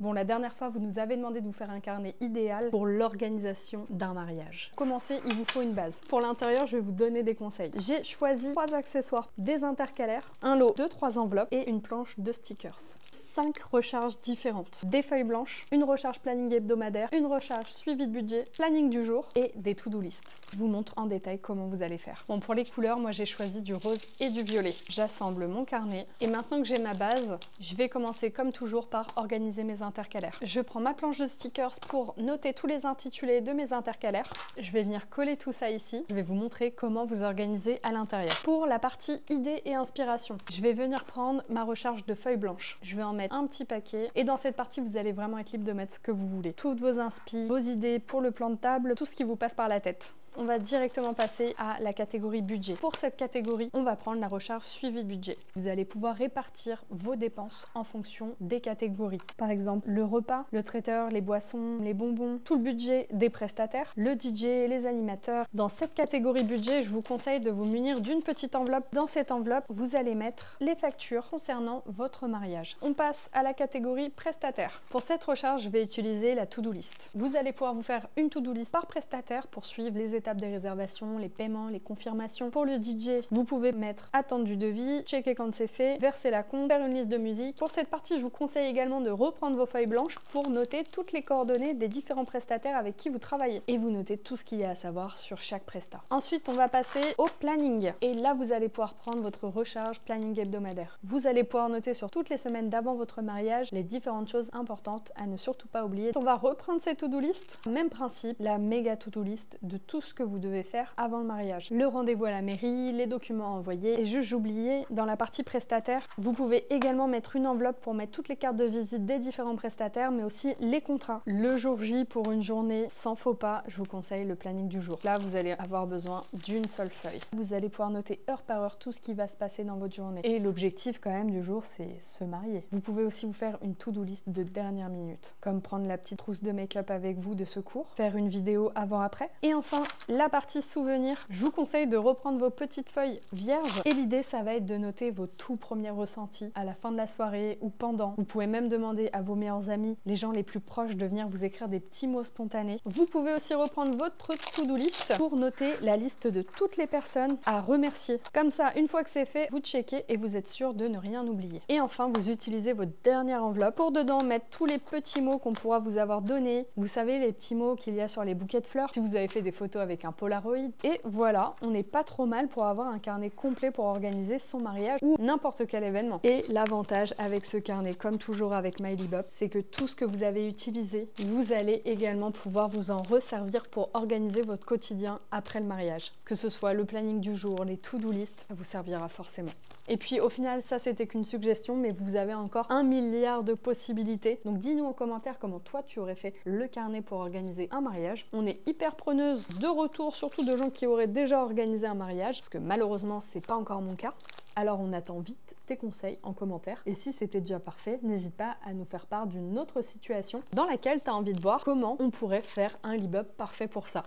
Bon, la dernière fois, vous nous avez demandé de vous faire un carnet idéal pour l'organisation d'un mariage. Pour commencer, il vous faut une base. Pour l'intérieur, je vais vous donner des conseils. J'ai choisi 3 accessoires, des intercalaires, un lot de 3 enveloppes et une planche de stickers. 5 recharges différentes, des feuilles blanches, une recharge planning hebdomadaire, une recharge suivi de budget, planning du jour et des to-do list. Je vous montre en détail comment vous allez faire. Bon, pour les couleurs, moi j'ai choisi du rose et du violet. J'assemble mon carnet et maintenant que j'ai ma base, je vais commencer comme toujours par organiser mes intercalaires. Je prends ma planche de stickers pour noter tous les intitulés de mes intercalaires. Je vais venir coller tout ça ici. Je vais vous montrer comment vous organiser à l'intérieur. Pour la partie idées et inspiration, je vais venir prendre ma recharge de feuilles blanches. Je vais en mettre un petit paquet et dans cette partie vous allez vraiment être libre de mettre ce que vous voulez. Toutes vos inspi, vos idées pour le plan de table, tout ce qui vous passe par la tête. On va directement passer à la catégorie budget. Pour cette catégorie, on va prendre la recharge suivi de budget. Vous allez pouvoir répartir vos dépenses en fonction des catégories. Par exemple, le repas, le traiteur, les boissons, les bonbons, tout le budget des prestataires, le DJ, les animateurs. Dans cette catégorie budget, je vous conseille de vous munir d'une petite enveloppe. Dans cette enveloppe, vous allez mettre les factures concernant votre mariage. On passe à la catégorie prestataire. Pour cette recharge, je vais utiliser la to-do list. Vous allez pouvoir vous faire une to-do list par prestataire pour suivre les étapes des réservations, les paiements, les confirmations. Pour le DJ, vous pouvez mettre attente du devis, checker quand c'est fait, verser la compte, faire une liste de musique. Pour cette partie, je vous conseille également de reprendre vos feuilles blanches pour noter toutes les coordonnées des différents prestataires avec qui vous travaillez. Et vous notez tout ce qu'il y a à savoir sur chaque prestat. Ensuite, on va passer au planning. Et là, vous allez pouvoir prendre votre recharge planning hebdomadaire. Vous allez pouvoir noter sur toutes les semaines d'avant votre mariage les différentes choses importantes à ne surtout pas oublier. On va reprendre cette to-do list. Même principe, la méga to-do list de tout ce que vous devez faire avant le mariage. Le rendez-vous à la mairie, les documents envoyés. Et juste j'oubliais, dans la partie prestataire, vous pouvez également mettre une enveloppe pour mettre toutes les cartes de visite des différents prestataires, mais aussi les contrats. Le jour J pour une journée sans faux pas, je vous conseille le planning du jour. Là, vous allez avoir besoin d'une seule feuille. Vous allez pouvoir noter heure par heure tout ce qui va se passer dans votre journée. Et l'objectif quand même du jour, c'est se marier. Vous pouvez aussi vous faire une to-do list de dernière minute, comme prendre la petite trousse de make-up avec vous de secours, faire une vidéo avant-après. Et enfin, la partie souvenir, je vous conseille de reprendre vos petites feuilles vierges et l'idée ça va être de noter vos tout premiers ressentis à la fin de la soirée ou pendant. Vous pouvez même demander à vos meilleurs amis, les gens les plus proches, de venir vous écrire des petits mots spontanés. Vous pouvez aussi reprendre votre to-do list pour noter la liste de toutes les personnes à remercier. Comme ça, une fois que c'est fait, vous checkez et vous êtes sûr de ne rien oublier. Et enfin, vous utilisez votre dernière enveloppe pour dedans mettre tous les petits mots qu'on pourra vous avoir donnés. Vous savez, les petits mots qu'il y a sur les bouquets de fleurs. Si vous avez fait des photos avec un Polaroid. Et voilà, on n'est pas trop mal pour avoir un carnet complet pour organiser son mariage ou n'importe quel événement. Et l'avantage avec ce carnet, comme toujours avec MyLibop, c'est que tout ce que vous avez utilisé, vous allez également pouvoir vous en resservir pour organiser votre quotidien après le mariage. Que ce soit le planning du jour, les to-do list, ça vous servira forcément. Et puis au final, ça c'était qu'une suggestion, mais vous avez encore 1 milliard de possibilités. Donc dis-nous en commentaire comment toi tu aurais fait le carnet pour organiser un mariage. On est hyper preneuse de retours, surtout de gens qui auraient déjà organisé un mariage, parce que malheureusement c'est pas encore mon cas. Alors on attend vite tes conseils en commentaire. Et si c'était déjà parfait, n'hésite pas à nous faire part d'une autre situation dans laquelle tu as envie de voir comment on pourrait faire un Libop parfait pour ça.